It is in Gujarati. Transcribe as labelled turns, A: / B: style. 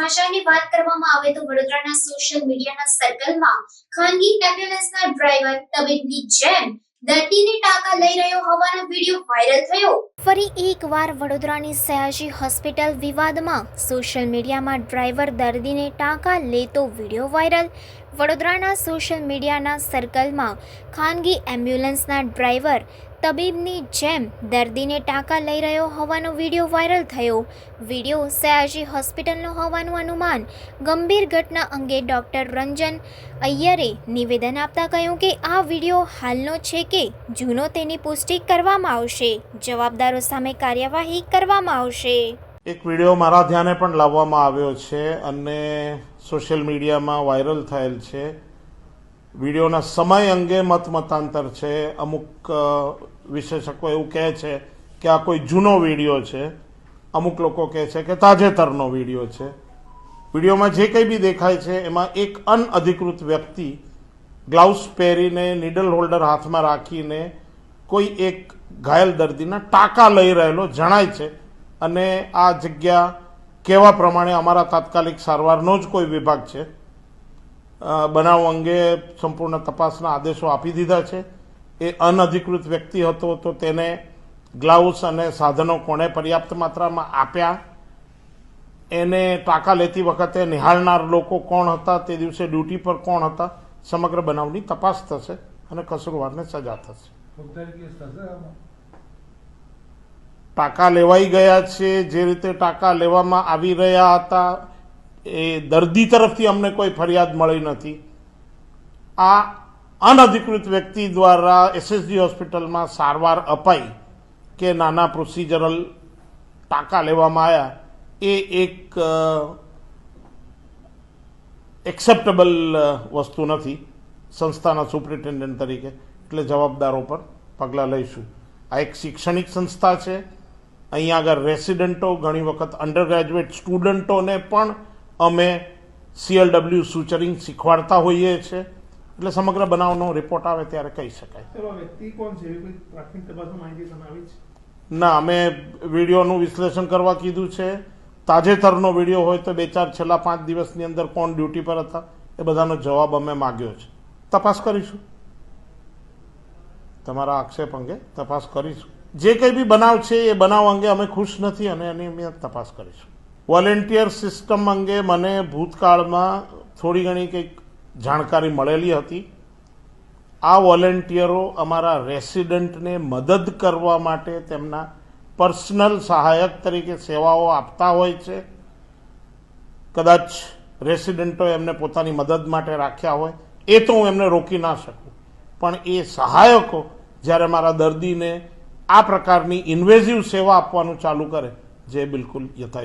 A: સમાચારની વાત કરવામાં આવે તો વડોદરાના સોશિયલ મીડિયાના સર્કલમાં ખાનગી એમ્બ્યુલન્સના ડ્રાઈવર તબીબની જેમ દર્દીને ટાંકા લઈ રહ્યો હોવાનો વિડીયો વાયરલ થયો। ફરી એકવાર વડોદરાની સયાજી હોસ્પિટલ વિવાદમાં સોશિયલ મીડિયામાં ડ્રાઈવર દર્દીને ટાંકા લેતો વિડીયો વાયરલ। વડોદરાના સોશિયલ મીડિયાના સર્કલમાં ખાનગી એમ્બ્યુલન્સના ડ્રાઈવર તબીબની જેમ દર્દીને ટાંકા લઈ રહ્યો હોવાનો વિડીયો વાયરલ થયો। વિડીયો સયાજી હોસ્પિટલનો હોવાનું અનુમાન। ગંભીર ઘટના અંગે ડૉક્ટર રંજન અય્યરે નિવેદન આપતા કહ્યું કે આ વિડીયો હાલનો છે કે જૂનો તેની પુષ્ટિ કરવામાં આવશે। જવાબદારો સામે કાર્યવાહી કરવામાં આવશે।
B: એક વિડીયો મારા ધ્યાને પણ લાવવામાં આવ્યો છે અને સોશિયલ મીડિયામાં વાયરલ થયેલ છે। વિડીયોના સમય અંગે મતાંતર છે। અમુક વિશેષકો એવું કહે છે કે આ કોઈ જૂનો વિડીયો છે, અમુક લોકો કહે છે કે તાજેતરનો વિડીયો છે। વિડીયોમાં જે કંઈ બી દેખાય છે એમાં એક અનઅધિકૃત વ્યક્તિ ગ્લાઉઝ પહેરીને નીડલ હોલ્ડર હાથમાં રાખીને કોઈ એક ઘાયલ દર્દીના ટાંકા લઈ રહેલો જણાય છે અને આ જગ્યા કહેવા પ્રમાણે અમારા તાત્કાલિક સારવારનો જ કોઈ વિભાગ છે। બનાવ અંગે સંપૂર્ણ તપાસના આદેશો આપી દીધા છે। એ અનઅધિકૃત વ્યક્તિ હતો તો તેને ગ્લાઉઝ અને સાધનો કોણે પર્યાપ્ત માત્રામાં આપ્યા, એને ટાંકા લેતી વખતે નિહાળનાર લોકો કોણ હતા, તે દિવસે ડ્યુટી પર કોણ હતા, સમગ્ર બનાવની તપાસ થશે અને કસૂરવારને સજા થશે। ટાંકા લેવાઈ ગયા છે, જે રીતે ટાંકા લેવામાં આવી રહ્યા હતા એ દર્દી તરફથી અમને કોઈ ફરિયાદ મળી નથી। આ અનઅધિકૃત વ્યક્તિ દ્વારા એસએસજી હોસ્પિટલમાં સારવાર અપાઈ કે નાના પ્રોસિજરલ ટાંકા લેવામાં આવ્યા એ એક એક્સેપ્ટેબલ વસ્તુ નથી સંસ્થાના સુપ્રિન્ટેન્ડન્ટ તરીકે, એટલે જવાબદારો પર પગલાં લઈશું। આ એક શૈક્ષણિક સંસ્થા છે। અહીંયા આગળ રેસિડેન્ટો, ઘણી વખત અંડર ગ્રેજ્યુએટ સ્ટુડન્ટોને પણ અમે CLW સૂચરિંગ શીખવાડતા હોઈએ છીએ, એટલે સમગ્ર બનાવનો રિપોર્ટ આવે ત્યારે કહી શકાય। ના, અમે વિડીયોનું વિશ્લેષણ કરવા કીધું છે। તાજેતરનો વિડીયો હોય તો 2-4 છેલ્લા 5 દિવસની અંદર કોણ ડ્યુટી પર હતા એ બધાનો જવાબ અમે માગ્યો છે। તપાસ કરીશું, તમારા આક્ષેપ અંગે તપાસ કરીશું। જે કંઈ બી બનાવ છે એ બનાવ અંગે અમે ખુશ નથી અને એની અમે તપાસ કરીશું। વોલેન્ટિયર સિસ્ટમ અંગે મને ભૂતકાળમાં થોડી ઘણી કંઈક જાણકારી મળેલી હતી। આ વોલેન્ટિયરો અમારા રેસિડન્ટને મદદ કરવા માટે તેમના પર્સનલ સહાયક તરીકે સેવાઓ આપતા હોય છે। કદાચ રેસિડન્ટો એમને પોતાની મદદ માટે રાખ્યા હોય એ તો હું એમને રોકી ના શકું, પણ એ સહાયકો જ્યારે મારા દર્દીને આ પ્રકારની ઇન્વેઝિવ સેવા આપવાનું ચાલુ કરે જે બિલકુલ યથાર્થ